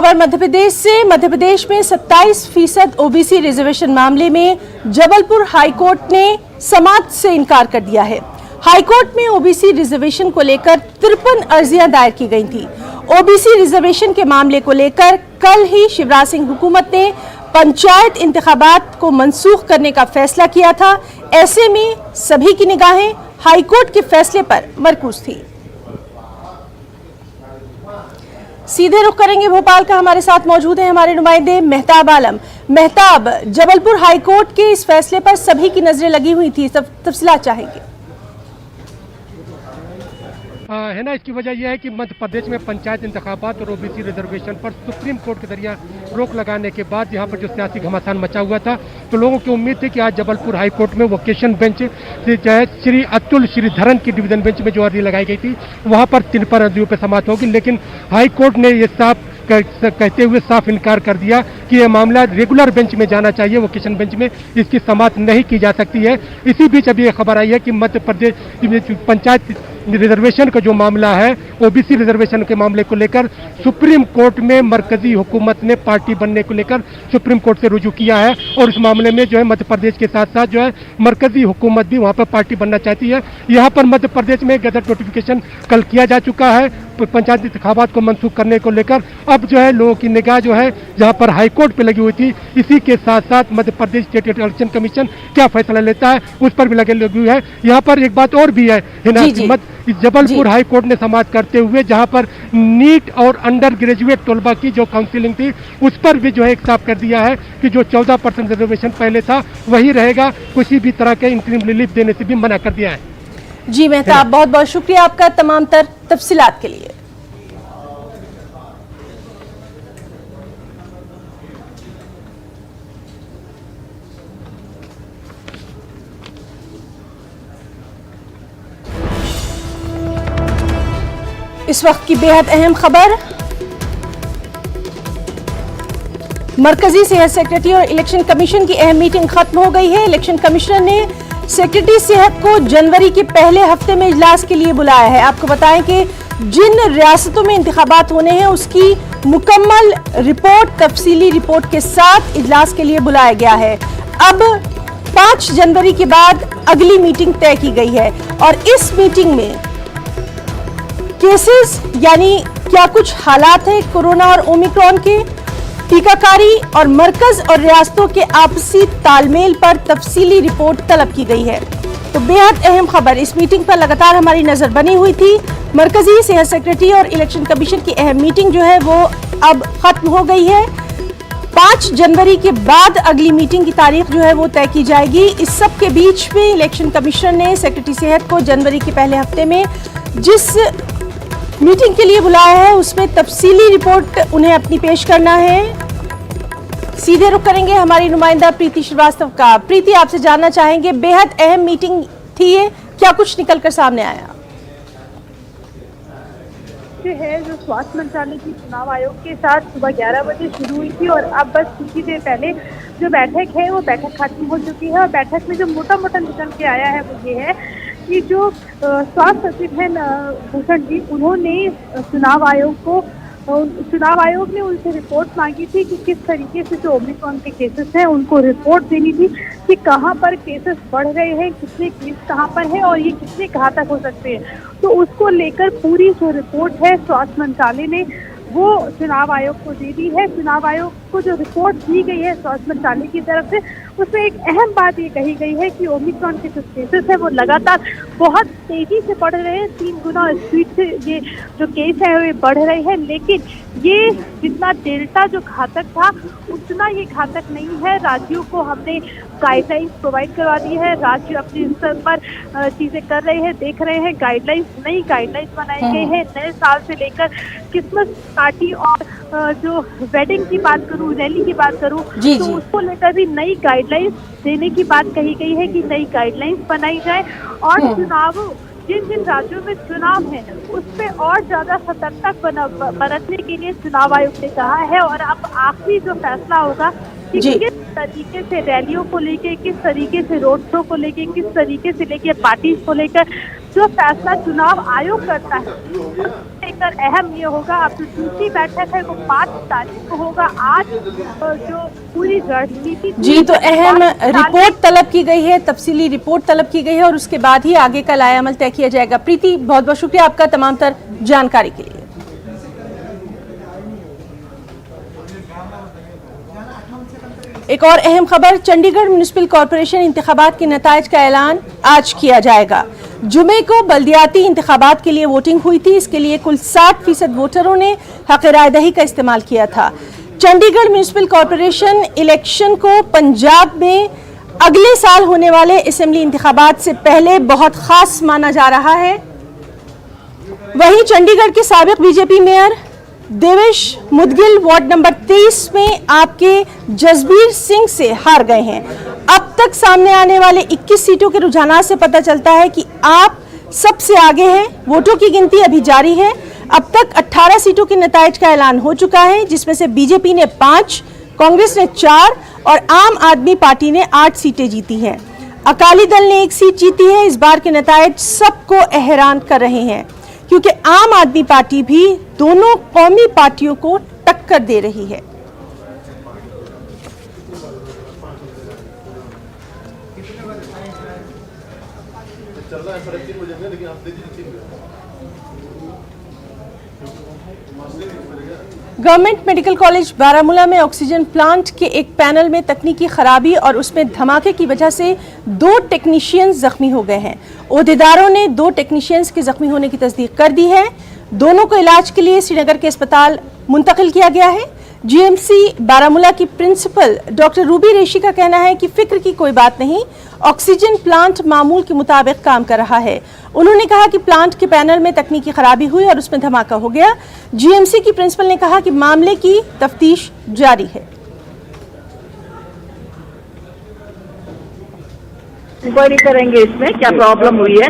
खबर मध्य प्रदेश से। मध्य प्रदेश में 27% ओबीसी रिजर्वेशन मामले में जबलपुर हाईकोर्ट ने समाअत से इनकार कर दिया है। हाईकोर्ट में ओबीसी रिजर्वेशन को लेकर 53 अर्जियां दायर की गई थी। ओबीसी रिजर्वेशन के मामले को लेकर कल ही शिवराज सिंह हुकूमत ने पंचायत इंतखाबात को मनसूख करने का फैसला किया था। ऐसे में सभी की निगाहें हाईकोर्ट के फैसले पर मरकूज थी। सीधे रुख करेंगे भोपाल का। हमारे साथ मौजूद हैं हमारे नुमाइंदे मेहताब आलम। मेहताब, जबलपुर हाईकोर्ट के इस फैसले पर सभी की नजरें लगी हुई थी, तफसीलात चाहेंगे। है ना, इसकी वजह यह है कि मध्य प्रदेश में पंचायत इंतखाबात और ओबीसी रिजर्वेशन पर सुप्रीम कोर्ट के जरिए रोक लगाने के बाद यहाँ पर जो सियासी घमासान मचा हुआ था, तो लोगों की उम्मीद थी कि आज जबलपुर हाई कोर्ट में वोकेशन बेंच से जो है श्री अतुल श्रीधरन की डिवीजन बेंच में जो अर्जी लगाई गई थी, वहाँ पर 53 अर्जियों पर समाप्त होगी। लेकिन हाई कोर्ट ने ये साफ कहते हुए साफ इनकार कर दिया कि यह मामला रेगुलर बेंच में जाना चाहिए, वोकेशन बेंच में इसकी समाप्त नहीं की जा सकती है। इसी बीच अभी यह खबर आई है कि मध्य प्रदेश पंचायत रिजर्वेशन का जो मामला है, ओबीसी रिजर्वेशन के मामले को लेकर सुप्रीम कोर्ट में मरकजी हुकूमत ने पार्टी बनने को लेकर सुप्रीम कोर्ट से रुजू किया है और इस मामले में जो है मध्य प्रदेश के साथ साथ जो है मरकजी हुकूमत भी वहां पर पार्टी बनना चाहती है। यहाँ पर मध्य प्रदेश में गजट नोटिफिकेशन कल किया जा चुका है पंचायत इंतखाबात को मनसूख करने को लेकर। अब जो है लोगों की निगाह जो है जहाँ पर हाईकोर्ट पे लगी हुई थी, इसी के साथ साथ Madhya Pradesh state election commission क्या फैसला लेता है उस पर भी लगी हुई है। यहाँ पर एक बात और भी है ना, जबलपुर हाई कोर्ट ने समाप्त करते हुए जहां पर नीट और अंडर ग्रेजुएट तलबा की जो काउंसिलिंग थी उस पर भी जो है एक साफ कर दिया है कि जो 14% रिजर्वेशन पहले था वही रहेगा, किसी भी तरह के इंटरिम रिलीफ देने से भी मना कर दिया है। जी मेहताब, बहुत बहुत शुक्रिया आपका तमाम तफसीलात के लिए। इस वक्त की बेहद अहम खबर, मरकजी सेहत सेक्रेटरी और इलेक्शन कमीशन की अहम मीटिंग खत्म हो गई है। इलेक्शन कमिश्नर ने सेक्रेटरी सेहत को जनवरी के पहले हफ्ते में इजलास के लिए बुलाया है। आपको बताएं कि जिन रियासतों में इंतखाबात होने हैं उसकी मुकम्मल रिपोर्ट, तफसीली रिपोर्ट के साथ इजलास के लिए बुलाया गया है। अब 5 जनवरी के बाद अगली मीटिंग तय की गई है और इस मीटिंग में केसेस यानी क्या कुछ हालात हैं कोरोना और ओमिक्रॉन के, टीकाकारी और मरकज और रियासतों के आपसी तालमेल पर तफसीली रिपोर्ट तलब की गई है। तो बेहद अहम खबर, इस मीटिंग पर लगातार हमारी नजर बनी हुई थी। मरकजी सेहत सेक्रेटरी और इलेक्शन कमीशन की अहम मीटिंग जो है वो अब खत्म हो गई है। 5 जनवरी के बाद अगली मीटिंग की तारीख जो है वो तय की जाएगी। इस सब के बीच में इलेक्शन कमिश्नर ने सेक्रेटरी सेहत को जनवरी के पहले हफ्ते में जिस मीटिंग के लिए बुलाया है उसमें तफसीली रिपोर्ट उन्हें अपनी पेश करना है। सीधे रुख करेंगे हमारी नुमाइंदा प्रीति श्रीवास्तव का। प्रीति, आपसे जानना चाहेंगे, बेहद अहम मीटिंग थी ये, क्या कुछ निकलकर सामने आया? है जो स्वास्थ्य मंत्रालय की चुनाव आयोग के साथ सुबह 11 बजे शुरू हुई थी और अब बस कुछ ही देर पहले जो बैठक है वो बैठक खत्म हो चुकी है। और बैठक में जो मोटा मोटा निकल के आया है वो ये है कि जो स्वास्थ्य सचिव है भूषण जी, उन्होंने चुनाव आयोग ने उनसे रिपोर्ट मांगी थी कि किस तरीके से जो ओमिक्रॉन के केसेस हैं उनको रिपोर्ट देनी थी कि कहां पर केसेस बढ़ रहे हैं, कितने केस कहां पर है और ये कितने घातक हो सकते हैं। तो उसको लेकर पूरी जो रिपोर्ट है स्वास्थ्य मंत्रालय ने वो चुनाव आयोग को दे दी है। चुनाव आयोग को जो रिपोर्ट दी गई है स्वास्थ्य मंत्रालय की तरफ से, उसमें एक अहम बात ये कही गई है कि ओमिक्रॉन के जो केसेस है वो लगातार बहुत तेजी से बढ़ रहे हैं, 3 गुना स्पीड से ये जो केस है वो बढ़ रहे हैं। लेकिन ये जितना डेल्टा जो घातक था उतना ये घातक नहीं है। राज्यों को हमने गाइडलाइंस प्रोवाइड करवा दी है, राज्य अपने स्तर पर चीजें कर रहे हैं, देख रहे हैं। नई गाइडलाइंस बनाई गई है। नए साल से लेकर क्रिसमस पार्टी और जो वेडिंग की बात करूं, रैली की बात करूं, तो उसको लेकर भी नई गाइडलाइंस देने की बात कही गई है कि नई गाइडलाइंस बनाई जाए और चुनाव जिन जिन राज्यों में चुनाव है उस पे और ज्यादा सतर्कता बरतने के लिए चुनाव आयोग ने कहा है। और अब आखिरी जो फैसला होगा कि किस तरीके से रैलियों को लेके, किस तरीके से रोड शो को लेके, किस तरीके से लेके पार्टी को लेकर जो फैसला चुनाव आयोग करता है लेकर अहम ये होगा। अब जो दूसरी बैठक है वो 5 तारीख को होगा। आज जो पूरी रणनीति जी, तो अहम रिपोर्ट तलब की गई है, तफसीली रिपोर्ट तलब की गई है और उसके बाद ही आगे का लाएअमल तय किया जाएगा। प्रीति, बहुत बहुत शुक्रिया आपका तमाम तर जानकारी के लिए। एक और अहम खबर, चंडीगढ़ म्युनिसिपल कॉरपोरेशन इंतखाबात के नताइज का ऐलान आज किया जाएगा। जुमे को बल्दियाती इंतखाबात के लिए वोटिंग हुई थी। इसके लिए कुल 60% वोटरों ने हक राय दही का इस्तेमाल किया था। चंडीगढ़ म्युनिसिपल कॉरपोरेशन इलेक्शन को पंजाब में अगले साल होने वाले असेंबली इंतखाबात से पहले बहुत खास माना जा रहा है। वहीं चंडीगढ़ के साबिक BJP mayor Devesh Moudgil ward number 23 में आपके जसबीर सिंह से हार गए हैं। अब तक सामने आने वाले 21 सीटों के रुझानात से पता चलता है कि आप सबसे आगे हैं। वोटों की गिनती अभी जारी है। अब तक 18 सीटों के नताइज का ऐलान हो चुका है, जिसमें से बीजेपी ने 5, कांग्रेस ने 4 और आम आदमी पार्टी ने 8 सीटें जीती हैं। अकाली दल ने 1 सीट जीती है। इस बार के नताइज सबको हैरान कर रहे हैं, क्योंकि आम आदमी पार्टी भी दोनों कौमी पार्टियों को टक्कर दे रही है। गवर्नमेंट मेडिकल कॉलेज बारामूला में ऑक्सीजन प्लांट के एक पैनल में तकनीकी खराबी और उसमें धमाके की वजह से 2 टेक्नीशियंस जख्मी हो गए हैं। ओहदेदारों ने 2 टेक्नीशियंस के जख्मी होने की तस्दीक कर दी है। दोनों को इलाज के लिए श्रीनगर के अस्पताल मुंतकिल किया गया है। जीएमसी बारामूला की प्रिंसिपल डॉक्टर रूबी रेशी का कहना है कि फिक्र की कोई बात नहीं, ऑक्सीजन प्लांट मामूल के मुताबिक काम कर रहा है। उन्होंने कहा कि प्लांट के पैनल में तकनीकी खराबी हुई और उसमें धमाका हो गया। जीएमसी की प्रिंसिपल ने कहा कि मामले की तफ्तीश जारी है। इंक्वायरी करेंगे इसमें क्या प्रॉब्लम हुई है,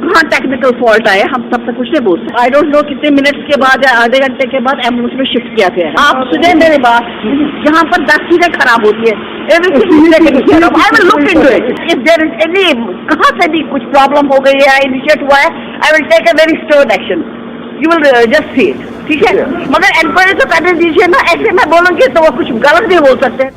कहाँ टेक्निकल फॉल्ट आया, हम तब तक कुछ नहीं बोल सकते। आई डोंट नो कितने मिनट्स के बाद या आधे घंटे के बाद एम्बुलेंस में शिफ्ट किया गया है। आप सुने मेरी बात, यहाँ पर 10 चीजें खराब होती है। Everything I will look into it. If there is any कहाँ से भी कुछ प्रॉब्लम हो गई है, इनिशिएट हुआ है, I will take a very stern action. You will just see it, ठीक है। मगर इंक्वायरी तो करने दीजिए ना, ऐसे मैं बोलूंगी तो वो कुछ गलत भी बोल सकते हैं।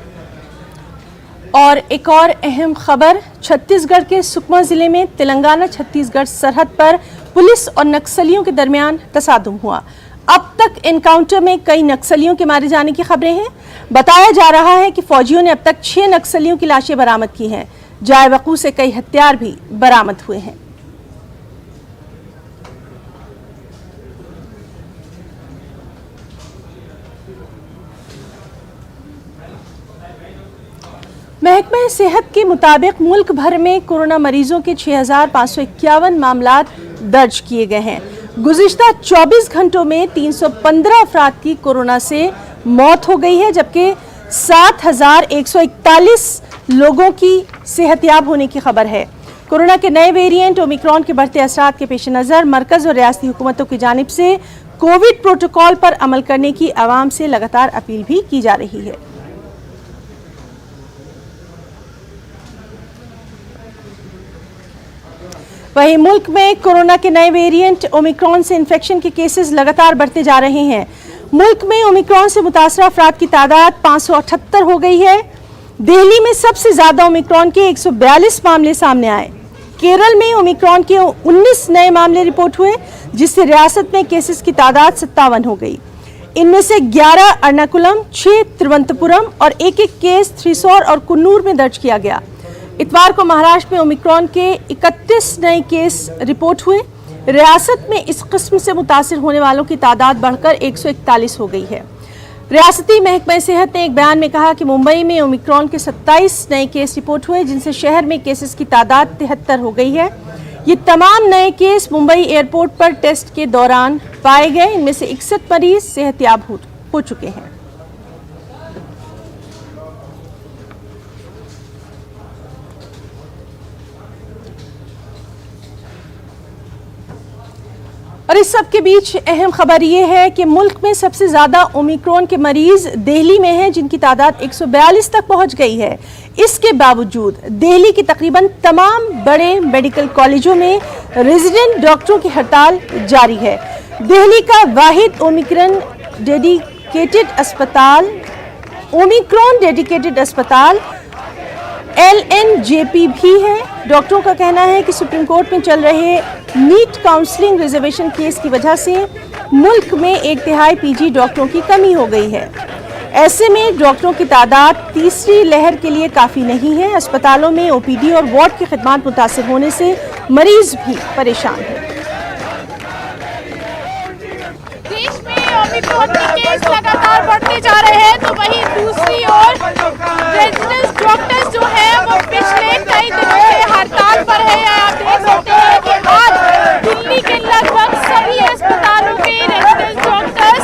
और एक और अहम खबर, छत्तीसगढ़ के सुकमा जिले में तेलंगाना छत्तीसगढ़ सरहद पर पुलिस और नक्सलियों के दरमियान तसादुम हुआ। अब तक एनकाउंटर में कई नक्सलियों के मारे जाने की खबरें हैं। बताया जा रहा है कि फौजियों ने अब तक 6 नक्सलियों की लाशें बरामद की हैं। जाए वकू से कई हथियार भी बरामद हुए हैं। महकमा सेहत के मुताबिक मुल्क भर में कोरोना मरीजों के 6,551 मामला दर्ज किए गए हैं। गुज़िश्ता 24 घंटों में 315 अफराद की कोरोना से मौत हो गई है, जबकि 7,141 लोगों की सेहतयाब होने की खबर है। कोरोना के नए वेरिएंट ओमिक्रॉन के बढ़ते असरात के पेश नज़र मरकज़ और रियासती हुकूमतों की जानिब से कोविड प्रोटोकॉल पर अमल करने की आवाम से लगातार अपील भी की जा रही है। वहीं मुल्क में कोरोना के नए वेरिएंट ओमिक्रॉन से इन्फेक्शन के केसेस लगातार बढ़ते जा रहे हैं। मुल्क में ओमिक्रॉन से मुतासरा अफराद की तादाद 578 हो गई है। दिल्ली में सबसे ज्यादा ओमिक्रॉन के 142 मामले सामने आए। केरल में ओमिक्रॉन के 19 नए मामले रिपोर्ट हुए, जिससे रियासत में केसेस की तादाद 57 हो गई। इनमें से 11 एर्नाकुलम, 6 तिरुवनंतपुरम और एक केस थ्रिसौर और कुन्नूर में दर्ज किया गया। इतवार को महाराष्ट्र में ओमिक्रॉन के 31 नए केस रिपोर्ट हुए। रियासत में इस किस्म से मुतासिर होने वालों की तादाद बढ़कर 141 हो गई है। रियासती महकमा सेहत ने एक बयान में कहा कि मुंबई में ओमिक्रॉन के 27 नए केस रिपोर्ट हुए, जिनसे शहर में केसेस की तादाद 73 हो गई है। ये तमाम नए केस मुंबई एयरपोर्ट पर टेस्ट के दौरान पाए गए। इनमें से 61 मरीज सेहतयाब हो चुके हैं। और इस सब के बीच अहम खबर ये है कि मुल्क में सबसे ज़्यादा ओमिक्रॉन के मरीज दिल्ली में हैं, जिनकी तादाद 142 तक पहुंच गई है। इसके बावजूद दिल्ली की तकरीबन तमाम बड़े मेडिकल कॉलेजों में रेजिडेंट डॉक्टरों की हड़ताल जारी है। दिल्ली का वाहिद ओमिक्रॉन डेडिकेटेड अस्पताल LNJP भी है। डॉक्टरों का कहना है कि सुप्रीम कोर्ट में चल रहे नीट काउंसलिंग रिजर्वेशन केस की वजह से मुल्क में 1/3 PG डॉक्टरों की कमी हो गई है। ऐसे में डॉक्टरों की तादाद तीसरी लहर के लिए काफ़ी नहीं है। अस्पतालों में OPD और वार्ड की खिदमत मुतासिर होने से मरीज भी परेशान हैं। देश में ओमिक्रॉन के केस लगातार बढ़ते जा रहे हैं, तो वहीं दूसरी ओर रेजिडेंट डॉक्टर्स जो है वो पिछले कई दिनों से हड़ताल पर है। आप देख सकते हैं कि आज दिल्ली के लगभग सभी अस्पतालों के रेजिडेंट डॉक्टर्स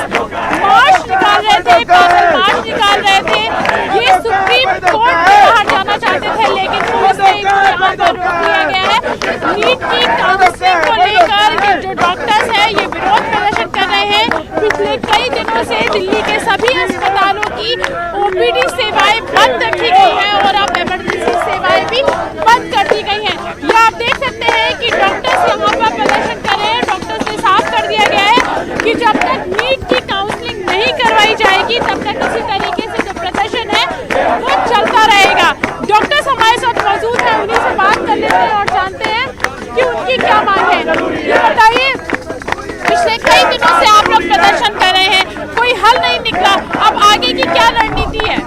मार्च निकाल रहे थे, पैदल मार्च निकाल रहे थे। ये सुप्रीम कोर्ट में बाहर जाना चाहते थे, लेकिन पुलिस ने इनको यहाँ पर रोक दिया गया है। नीट की काउंसलिंग को लेकर जो डॉक्टर्स हैं ये विरोध प्रदर्शन कर रहे हैं। पिछले कई दिनों से दिल्ली के सभी अस्पतालों की OPD सेवाएं बंद रखी गई हैं और अब इमरजेंसी सेवाएं भी बंद कर दी गई हैं। ये आप देख सकते हैं कि डॉक्टर्स यहाँ पर प्रदर्शन कर रहे हैं। डॉक्टर्स ने साफ कर दिया गया है कि जब तक नीट की काउंसलिंग नहीं करवाई जाएगी तब तक इसी तरीके से जो प्रदर्शन है वो चलता रहेगा। डॉक्टर्स हमारे साथ मौजूद हैं, उन्हीं से बात कर लेते हैं और जानते हैं कि उनकी क्या मांग है। ये बताइए, पिछले कई दिनों से आप लोग प्रदर्शन कर रहे हैं, कोई हल नहीं निकला, अब आगे की क्या रणनीति है?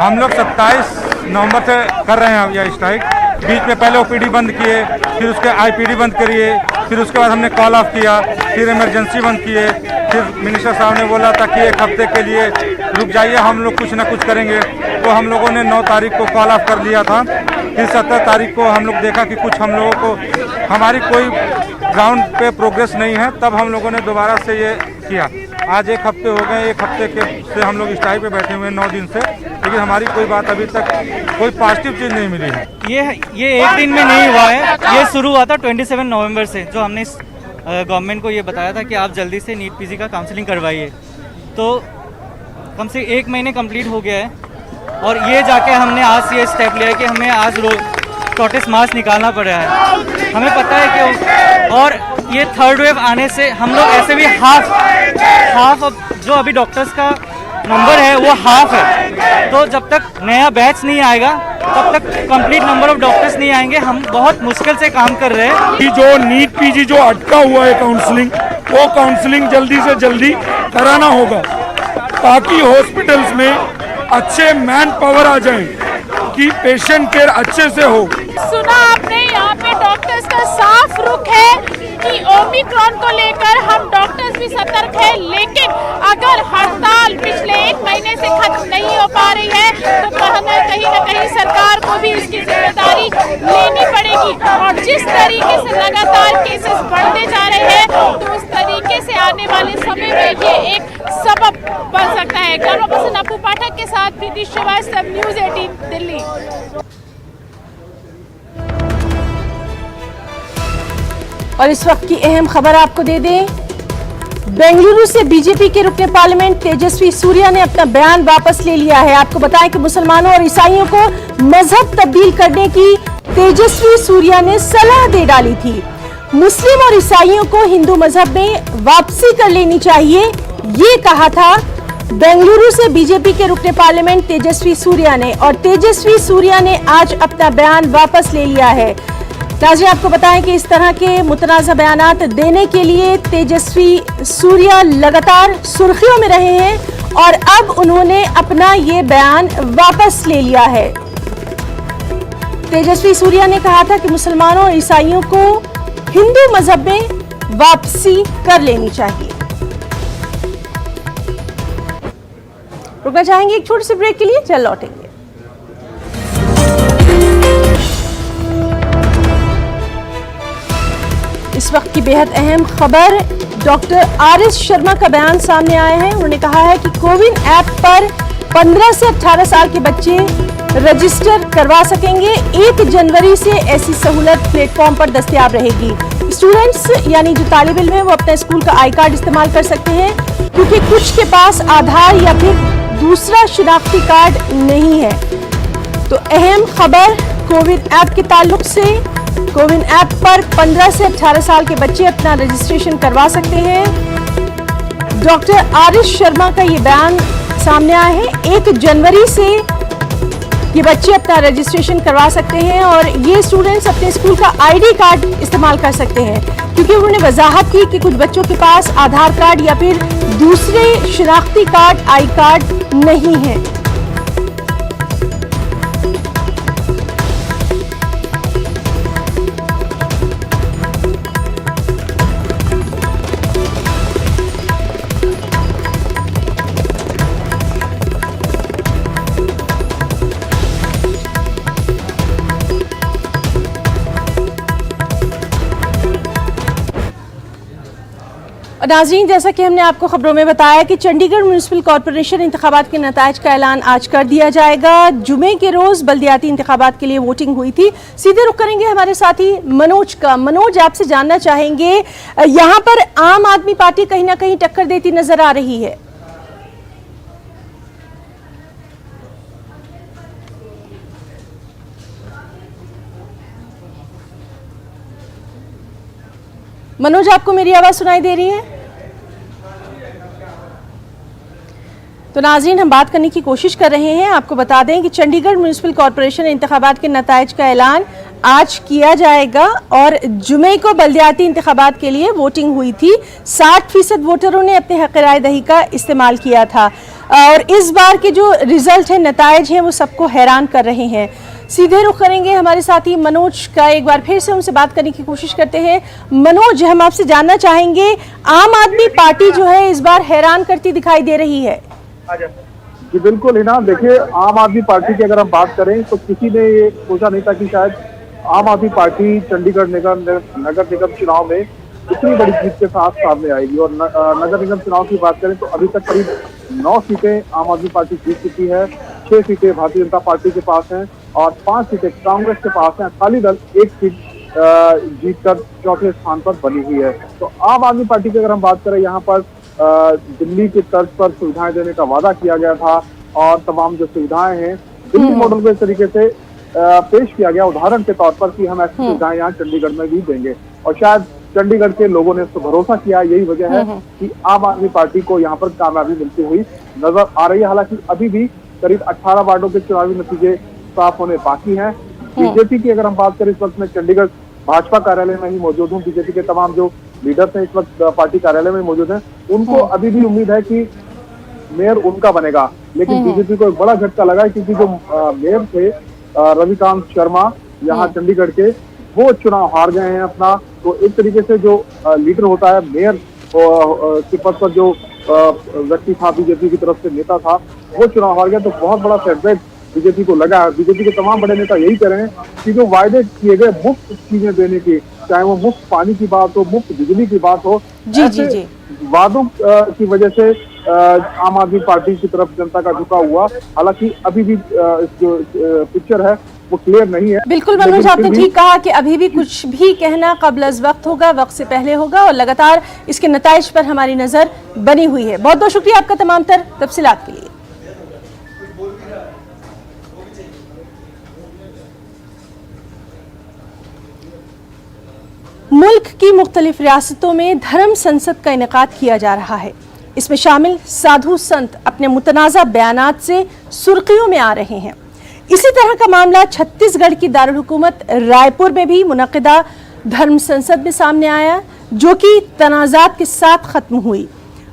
हम लोग 27 नवंबर से कर रहे हैं यह स्ट्राइक। बीच में पहले OPD बंद किए, फिर उसके IPD बंद करिए, फिर उसके बाद हमने कॉल ऑफ किया, फिर इमरजेंसी बंद किए, फिर मिनिस्टर साहब ने बोला था कि 1 हफ्ते के लिए रुक जाइए, हम लोग कुछ ना कुछ करेंगे। तो हम लोगों ने 9 तारीख को कॉल ऑफ कर लिया था। फिर 17 तारीख को हम लोग देखा कि कुछ हम लोगों को हमारी कोई ग्राउंड पे प्रोग्रेस नहीं है, तब हम लोगों ने दोबारा से ये किया। आज 1 हफ्ते हो गए, 1 हफ्ते के से हम लोग स्ट्राइक पे बैठे हुए हैं 9 दिन से, लेकिन हमारी कोई बात अभी तक कोई पॉजिटिव चीज़ नहीं मिली है। ये एक दिन में नहीं हुआ है, ये शुरू हुआ था 27 नवंबर से, जो हमने गवर्नमेंट को ये बताया था कि आप जल्दी से नीट PG का काउंसलिंग करवाइए। तो कम से 1 महीने कंप्लीट हो गया है और ये जाके हमने आज ये स्टेप लिया है कि हमें आज प्रोटेस्ट मार्च निकालना पड़ रहा है। हमें पता है कि और ये थर्ड वेव आने से हम लोग ऐसे भी हाफ जो अभी डॉक्टर्स का नंबर है वो हाफ है। तो जब तक नया बैच नहीं आएगा तब तक कंप्लीट नंबर ऑफ डॉक्टर्स नहीं आएंगे। हम बहुत मुश्किल से काम कर रहे हैं कि जो नीट PG जो अटका हुआ है काउंसलिंग, वो काउंसलिंग जल्दी से जल्दी कराना होगा ताकि हॉस्पिटल्स में अच्छे मैन पावर आ जाए कि पेशेंट केयर अच्छे से हो। सुना आपने, यहाँ पे डॉक्टर्स का साफ रुख है कि ओमिक्रॉन को लेकर हम डॉक्टर्स भी सतर्क हैं, लेकिन अगर हड़ताल पिछले 1 महीने से खत्म नहीं हो पा रही है तो कहीं ना कहीं सरकार को भी इसकी जिम्मेदारी लेनी पड़ेगी। और जिस तरीके से लगातार केसेस बढ़ते जा रहे हैं तो उस तरीके से आने वाले समय में ये एक सबब बन सकता है। कैमरा पर्सन अपू पाठक के साथ प्रीति श्रीवास्तव, न्यूज़ 18 दिल्ली। और इस वक्त की अहम खबर आपको दे दें, बेंगलुरु से बीजेपी के रुकने पार्लियामेंट तेजस्वी सूर्या ने अपना बयान वापस ले लिया है। आपको बताएं कि मुसलमानों और ईसाइयों को मजहब तब्दील करने की तेजस्वी सूर्या ने सलाह दे डाली थी। मुस्लिम और ईसाइयों को हिंदू मजहब में वापसी कर लेनी चाहिए, ये कहा था बेंगलुरु से बीजेपी के रुकने पार्लियामेंट तेजस्वी सूर्या ने। और तेजस्वी सूर्या ने आज अपना बयान वापस ले लिया है। नाज़रीन, आपको बताएं कि इस तरह के मुतनाज़ा बयानात देने के लिए तेजस्वी सूर्या लगातार सुर्खियों में रहे हैं और अब उन्होंने अपना ये बयान वापस ले लिया है। तेजस्वी सूर्या ने कहा था कि मुसलमानों और ईसाइयों को हिंदू मजहब में वापसी कर लेनी चाहिए। रुकना चाहेंगे एक छोटे से ब्रेक के लिए, चल लौटेंगे। इस वक्त की बेहद अहम खबर, डॉक्टर RS शर्मा का बयान सामने आया है। उन्होंने कहा है कि कोविन ऐप पर 15 से 18 साल के बच्चे रजिस्टर करवा सकेंगे। 1 जनवरी से ऐसी सहूलत प्लेटफॉर्म पर दस्तयाब रहेगी। इस स्टूडेंट्स यानी जो तालिब इल्म है वो अपना स्कूल का आई कार्ड इस्तेमाल कर सकते हैं, क्योंकि कुछ के पास आधार या फिर दूसरा शिनाख्ती कार्ड नहीं है। तो अहम खबर कोविन ऐप के ताल्लुक से, कोविन ऐप पर 15 से 18 साल के बच्चे अपना रजिस्ट्रेशन करवा सकते हैं। डॉक्टर आरिश शर्मा का ये बयान सामने आया है। 1 जनवरी से ये बच्चे अपना रजिस्ट्रेशन करवा सकते हैं और ये स्टूडेंट्स अपने स्कूल का आईडी कार्ड इस्तेमाल कर सकते हैं, क्योंकि उन्होंने वजाहत की कि कुछ बच्चों के पास आधार कार्ड या फिर दूसरे शिनाख्ती कार्ड, आई कार्ड नहीं है। नाज़रीन, जैसा कि हमने आपको खबरों में बताया कि चंडीगढ़ म्यूनिसिपल कॉरपोरेशन इंतखाबात के नताइज का ऐलान आज कर दिया जाएगा। जुमे के रोज़ बल्दियाती इंतखाबात के लिए वोटिंग हुई थी। सीधे रुख करेंगे हमारे साथी मनोज का। मनोज, आपसे जानना चाहेंगे, यहाँ पर आम आदमी पार्टी कहीं ना कहीं टक्कर देती नजर आ रही है। मनोज, आपको मेरी आवाज सुनाई दे रही है? तो नाज़रीन, हम बात करने की कोशिश कर रहे हैं। आपको बता दें कि चंडीगढ़ म्यूनिसिपल कॉरपोरेशन इंतखाबात के नताइज का ऐलान आज किया जाएगा और जुमे को बल्दियाती इंतखाबात के लिए वोटिंग हुई थी। 60% वोटरों ने अपने हक़ राय दही का इस्तेमाल किया था और इस बार के जो रिजल्ट है, नताइज हैं, वो सबको हैरान कर रहे हैं। सीधे रुख करेंगे हमारे साथी मनोज का, एक बार फिर से उनसे बात करने की कोशिश करते हैं। मनोज, हम आपसे जानना चाहेंगे, आम आदमी पार्टी जो है इस बार हैरान करती दिखाई दे रही है। जी बिल्कुल ही ना, देखिए आम आदमी पार्टी की अगर हम बात करें तो किसी ने ये सोचा नहीं था कि शायद आम आदमी पार्टी चंडीगढ़ नगर निगम चुनाव में इतनी बड़ी जीत के साथ सामने आएगी। और नगर निगम चुनाव की बात करें तो अभी तक करीब 9 सीटें आम आदमी पार्टी जीत चुकी है, 6 सीटें भारतीय जनता पार्टी के पास हैं और 5 सीटें कांग्रेस के पास हैं। अकाली दल 1 सीट जीतकर चौथे स्थान पर बनी हुई है। तो आम आदमी पार्टी की अगर हम बात करें, यहाँ पर दिल्ली की तर्ज पर सुविधाएं देने का वादा किया गया था और तमाम जो सुविधाएं हैं दिल्ली मॉडल को इस तरीके से पेश किया गया उदाहरण के तौर पर कि हम ऐसी सुविधाएं यहाँ चंडीगढ़ में भी देंगे और शायद चंडीगढ़ के लोगों ने इस पर भरोसा किया। यही वजह है कि आम आदमी पार्टी को यहाँ पर कामयाबी मिलती हुई नजर आ रही है। हालांकि अभी भी करीब 18 वार्डों के चुनावी नतीजे साफ होने बाकी हैं। बीजेपी की अगर हम बात करें, इस वक्त मैं चंडीगढ़ भाजपा कार्यालय में ही मौजूद हूँ। बीजेपी के तमाम जो लीडर्स हैं इस वक्त पार्टी कार्यालय में मौजूद हैं। उनको अभी भी उम्मीद है कि मेयर उनका बनेगा, लेकिन बीजेपी को एक बड़ा झटका लगा है क्योंकि जो मेयर थे रविकांत शर्मा यहाँ चंडीगढ़ के, वो चुनाव हार गए हैं अपना। तो एक तरीके से जो लीडर होता है, मेयर के पद पर जो व्यक्ति था बीजेपी की तरफ से नेता था, वो चुनाव हार गया। तो बहुत बड़ा सेटबैक बीजेपी को लगा है। बीजेपी के तमाम बड़े नेता यही कह रहे हैं कि जो वायदे किए गए मुफ्त चीजें देने की, चाहे वो मुफ्त पानी की बात हो, मुफ्त बिजली की बात हो, ऐसे वादों की वजह से आम आदमी पार्टी की तरफ जनता का झुकाव हुआ। हालांकि अभी भी जो पिक्चर है वो क्लियर नहीं है। बिल्कुल मनोज, आपने ठीक कहा कि अभी भी कुछ भी कहना कब्ल अज़ वक्त होगा, वक्त से पहले होगा और लगातार इसके नताइज पर हमारी नजर बनी हुई है। बहुत बहुत शुक्रिया आपका तमाम तर तफसीलात के लिए। मुल्क की मुख्तलिफ रियासतों में धर्म संसद का इनेकाद किया जा रहा है। इसमें शामिल साधु संत अपने मुतनाज़ा बयानात से सुर्खियों में आ रहे हैं। इसी तरह का मामला छत्तीसगढ़ की दारुल हुकूमत रायपुर में भी मुनक़िदा धर्म संसद में सामने आया, जो कि तनाज़ात के साथ खत्म हुई।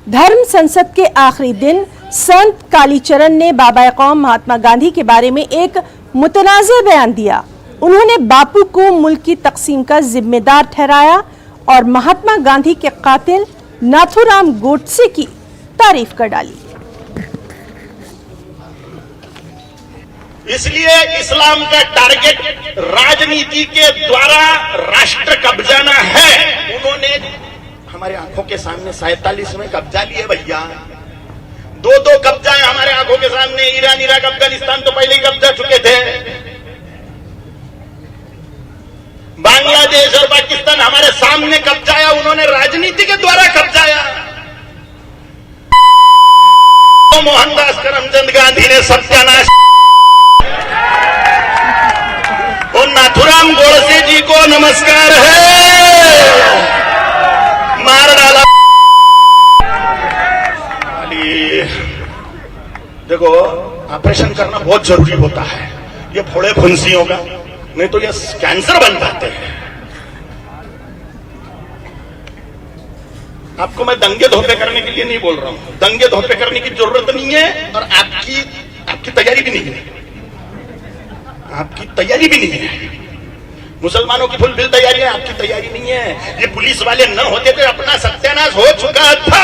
धर्म संसद के आखिरी दिन संत कालीचरण ने बाबा कौम महात्मा गांधी के बारे में एक मुतनाज़ा बयान दिया। उन्होंने बापू को मुल्क की तकसीम का जिम्मेदार ठहराया और महात्मा गांधी के कातिल नाथूराम गोडसे की तारीफ कर डाली। इसलिए इस्लाम का टारगेट राजनीति के द्वारा राष्ट्र कब्जाना है। उन्होंने हमारे आंखों के सामने 47 में कब्जा लिए भैया, 2 कब्जा हमारे आंखों के सामने। ईरान, इराक, अफगानिस्तान तो पहले ही कब्जा चुके थे। बांग्लादेश और पाकिस्तान हमारे सामने कब्जाया, उन्होंने राजनीति के द्वारा कब्जाया। मोहनदास करमचंद गांधी ने सत्यानाश, और नाथुराम गोडसे जी को नमस्कार है, मार डाला। देखो, ऑपरेशन करना बहुत जरूरी होता है, ये फोड़े फुंसियों का, नहीं तो ये कैंसर बन जाते हैं। आपको मैं दंगे धोखे करने के लिए नहीं बोल रहा हूं, दंगे धोखे करने की जरूरत नहीं है, और आपकी तैयारी भी नहीं है, आपकी तैयारी भी नहीं है। मुसलमानों की फुल तैयारी है, आपकी तैयारी नहीं है। ये पुलिस वाले न होते तो अपना सत्यानाश हो चुका था।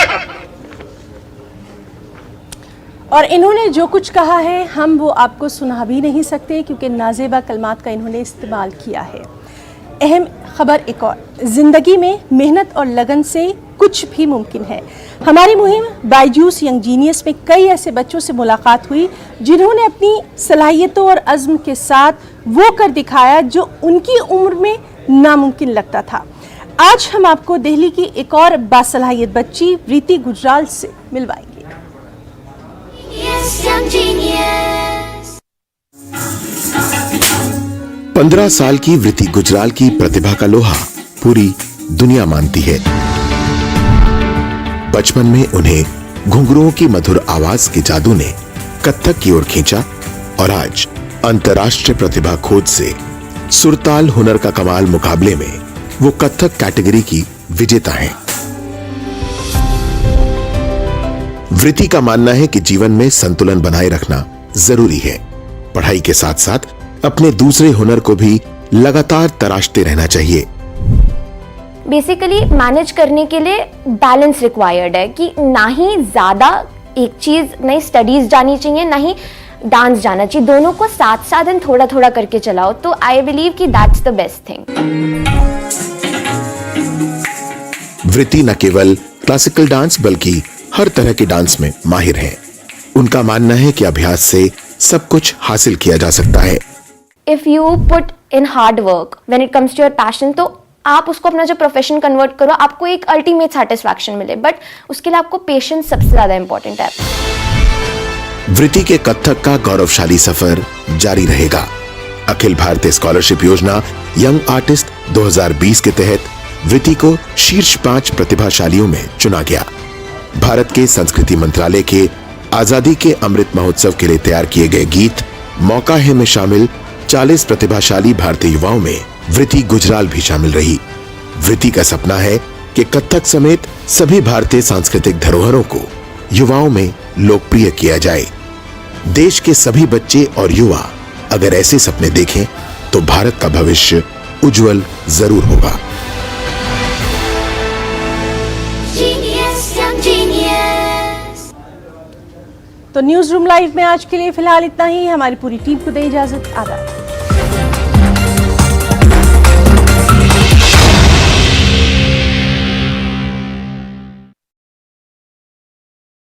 और इन्होंने जो कुछ कहा है हम वो आपको सुना भी नहीं सकते, क्योंकि नाजेबा कलमात का इन्होंने इस्तेमाल किया है। अहम खबर एक और, जिंदगी में मेहनत और लगन से कुछ भी मुमकिन है। हमारी मुहिम बायजूस यंग जीनियस में कई ऐसे बच्चों से मुलाकात हुई जिन्होंने अपनी सलाहियतों और अज़्म के साथ वो कर दिखाया जो उनकी उम्र में नामुमकिन लगता था। आज हम आपको दिल्ली की एक और बासलाहियत बच्ची वृति गुजराल से मिलवाएंगे। 15 साल की वृति गुजराल की प्रतिभा का लोहा पूरी दुनिया मानती है। बचपन में उन्हें घुंघरुओं की मधुर आवाज के जादू ने कत्थक की ओर खींचा और आज अंतर्राष्ट्रीय प्रतिभा खोज से सुरताल हुनर का कमाल मुकाबले में वो कत्थक कैटेगरी की विजेता हैं। वृति का मानना है कि जीवन में संतुलन बनाए रखना जरूरी है। पढ़ाई के साथ साथ अपने दूसरे हुनर को भी लगातार तराशते रहना चाहिए। बेसिकली मैनेज करने के लिए बैलेंस रिक्वायर्ड है कि ना ही ज्यादा एक चीज, नहीं स्टडीज जानी चाहिए ना ही डांस जाना चाहिए, दोनों को साथ साथ एंड थोड़ा थोड़ा करके चलाओ, तो आई बिलीव कि दैट्स द बेस्ट थिंग। वृति न केवल क्लासिकल डांस बल्कि हर तरह के डांस में माहिर हैं। उनका मानना है कि अभ्यास से सब कुछ हासिल किया जा सकता है। If you put in hard work when it comes to your passion, तो आप उसको अपना जो प्रोफेशन कन्वर्ट करो, आपको एक अल्टीमेट सेटिस्फैक्शन मिले, बट उसके लिए आपको पेशेंस सबसे ज्यादा इंपॉर्टेंट है। वृति के कत्थक का गौरवशाली सफर जारी रहेगा। अखिल भारतीय स्कॉलरशिप योजना यंग आर्टिस्ट 2020 के तहत वृति को शीर्ष 5 प्रतिभाशालियों में चुना गया। भारत के संस्कृति मंत्रालय के आजादी के अमृत महोत्सव के लिए तैयार किए गए गीत मौका है में शामिल 40 प्रतिभाशाली भारतीय युवाओं में वृति गुजराल भी शामिल रही। वृति का सपना है कि कत्थक समेत सभी भारतीय सांस्कृतिक धरोहरों को युवाओं में लोकप्रिय किया जाए। देश के सभी बच्चे और युवा अगर ऐसे सपने देखें तो भारत का भविष्य उज्जवल जरूर होगा। तो न्यूज़ रूम लाइव में आज के लिए फिलहाल इतना ही। हमारी पूरी टीम को दें इजाजत। आदाब।